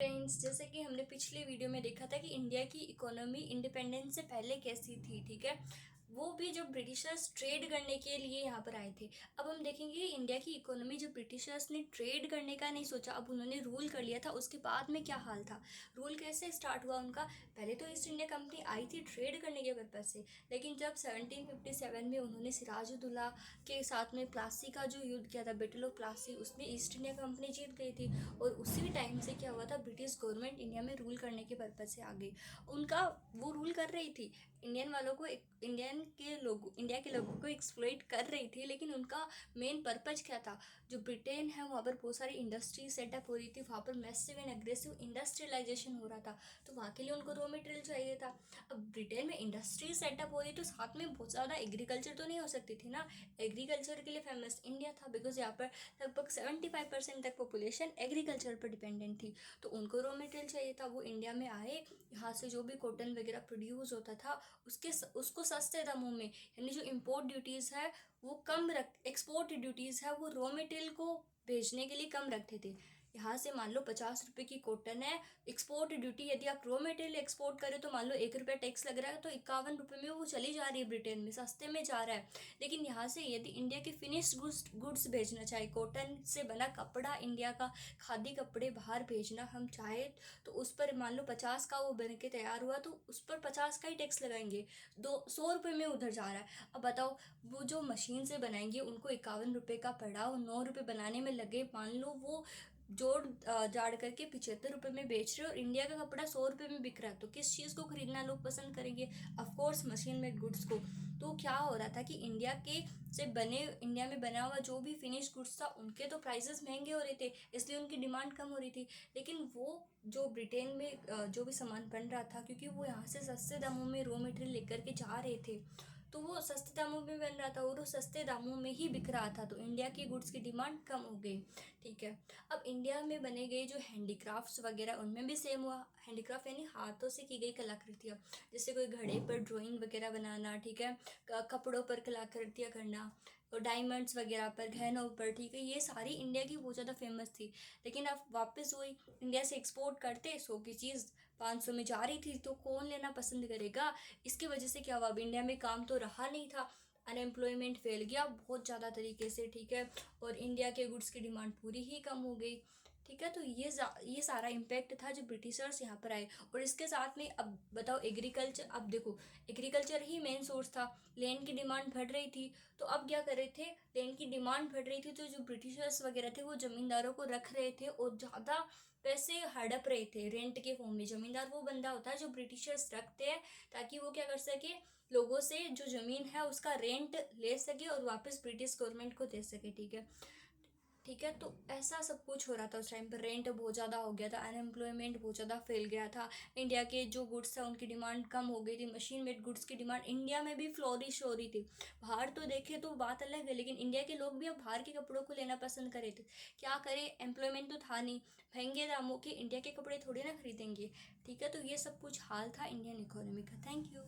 Friends, जैसे कि हमने पिछले वीडियो में देखा था कि इंडिया की इकोनॉमी इंडिपेंडेंस से पहले कैसी थी। ठीक है, वो भी जो ब्रिटिशर्स ट्रेड करने के लिए यहाँ पर आए थे। अब हम देखेंगे इंडिया की इकोनॉमी जो ब्रिटिशर्स ने ट्रेड करने का नहीं सोचा, अब उन्होंने रूल कर लिया था, उसके बाद में क्या हाल था। रूल कैसे स्टार्ट हुआ उनका। पहले तो ईस्ट इंडिया कंपनी आई थी ट्रेड करने के पर्पज से, लेकिन जब 1757 में उन्होंने सिराजुद्दौला के साथ में प्लासी का जो युद्ध किया था, बैटल ऑफ प्लासी, उसमें ईस्ट इंडिया कंपनी जीत गई थी। और उसी टाइम से क्या हुआ था, ब्रिटिश गवर्नमेंट इंडिया में रूल करने के पर्पज से आ गई। उनका वो रूल कर रही थी, इंडियन वालों को, इंडिया के लोगों को एक्सप्लॉइट कर रही थी, लेकिन उनका मेन पर्पज क्या था। जो ब्रिटेन है वहाँ पर बहुत सारी इंडस्ट्री सेटअप हो रही थी, वहाँ पर मैसिव एंड एग्रेसिव इंडस्ट्रियलाइजेशन हो रहा था, तो वहाँ के लिए उनको रॉ मटेरियल चाहिए था। अब ब्रिटेन में इंडस्ट्री सेटअप हो रही तो साथ में बहुत ज़्यादा एग्रीकल्चर तो नहीं हो सकती थी ना। एग्रीकल्चर के लिए फेमस इंडिया था, बिकॉज यहाँ पर लगभग 75% तक पॉपुलेशन एग्रीकल्चर पर डिपेंडेंट थी। तो उनको रॉ मटेरियल चाहिए था, वो इंडिया में आए। यहाँ से जो भी कॉटन वगैरह प्रोड्यूस होता था उसको सस्ते दामों में, यानी जो इम्पोर्ट ड्यूटीज़ है वो कम रख, एक्सपोर्ट ड्यूटीज़ है वो रॉ मटेरियल को भेजने के लिए कम रखते थे। यहाँ से मान लो 50 रुपये की कॉटन है, एक्सपोर्ट ड्यूटी, यदि आप रॉ मटेरियल एक्सपोर्ट करें तो मान लो 1 रुपया टैक्स लग रहा है, तो 51 रुपये में वो चली जा रही है, ब्रिटेन में सस्ते में जा रहा है। लेकिन यहाँ से यदि इंडिया के फिनिश्ड गुड्स भेजना चाहे, कॉटन से बना कपड़ा, इंडिया का खादी कपड़े बाहर भेजना हम चाहे, तो उस पर मान लो 50 का वो बन के तैयार हुआ, तो उस पर 50 का ही टैक्स लगाएंगे, 100 रुपये में उधर जा रहा है। अब बताओ, वो जो मशीन से बनाएंगे उनको 51 रुपये का पड़ा, और 9 रुपये बनाने में लगे, मान लो वो जोड़ जाड़ करके 75 रुपये में बेच रहे हो, और इंडिया का कपड़ा 100 रुपये में बिक रहा है, तो किस चीज़ को खरीदना लोग पसंद करेंगे। ऑफकोर्स मशीन मेड गुड्स को। तो क्या हो रहा था कि इंडिया में बना हुआ जो भी फिनिश गुड्स था, उनके तो प्राइसेस महंगे हो रहे थे, इसलिए उनकी डिमांड कम हो रही थी। लेकिन वो जो ब्रिटेन में जो भी सामान बन रहा था, क्योंकि वो यहाँ से सस्ते दामों में रॉ मटेरियल लेकर के जा रहे थे, तो वो सस्ते दामों में बन रहा था और वो सस्ते दामों में ही बिक रहा था, तो इंडिया की गुड्स की डिमांड कम हो गई। ठीक है, अब इंडिया में बने गए जो हैंडीक्राफ्ट्स वगैरह, उनमें भी सेम हुआ। हैंडीक्राफ्ट यानी हाथों से की गई कलाकृतियाँ, जैसे कोई घड़े पर ड्राइंग वगैरह बनाना, ठीक है, कपड़ों पर कलाकृतियाँ करना, और डायमंड्स वगैरह पर, गहनों पर, ठीक है, ये सारी इंडिया की बहुत ज़्यादा फेमस थी। लेकिन अब वापस वही, इंडिया से एक्सपोर्ट करते 100 की चीज़ 500 में जा रही थी, तो कौन लेना पसंद करेगा। इसकी वजह से क्या हुआ, अब इंडिया में काम तो रहा नहीं था, अनएम्प्लॉयमेंट फैल गया बहुत ज़्यादा तरीके से, ठीक है, और इंडिया के गुड्स की डिमांड पूरी ही कम हो गई। ठीक है, तो ये सारा इम्पैक्ट था जो ब्रिटिशर्स यहाँ पर आए। और इसके साथ में अब बताओ एग्रीकल्चर, अब देखो एग्रीकल्चर ही मेन सोर्स था, लैंड की डिमांड बढ़ रही थी, तो अब क्या कर रहे थे, लैंड की डिमांड बढ़ रही थी, तो जो ब्रिटिशर्स वगैरह थे वो ज़मींदारों को रख रहे थे और ज़्यादा पैसे हड़प रहे थे रेंट के फॉर्म में। ज़मींदार वो बंदा होता है जो ब्रिटिशर्स रखते हैं, ताकि वो क्या कर सके, लोगों से जो ज़मीन है उसका रेंट ले सके और वापस ब्रिटिश गवर्नमेंट को दे सके। ठीक है, ठीक है, तो ऐसा सब कुछ हो रहा था उस टाइम पर। रेंट बहुत ज़्यादा हो गया था, अनएम्प्लॉयमेंट बहुत ज़्यादा फैल गया था, इंडिया के जो गुड्स था उनकी डिमांड कम हो गई थी, मशीन मेड गुड्स की डिमांड इंडिया में भी फ्लोरिश हो रही थी। बाहर तो देखे तो बात अलग है, लेकिन इंडिया के लोग भी अब बाहर के कपड़ों को लेना पसंद कर रहे थे। क्या करें, एम्प्लॉयमेंट तो था नहीं, महंगे दामों के इंडिया के कपड़े थोड़ी ना खरीदेंगे। ठीक है, तो ये सब कुछ हाल था इंडियन इकोनॉमी का। Thank you.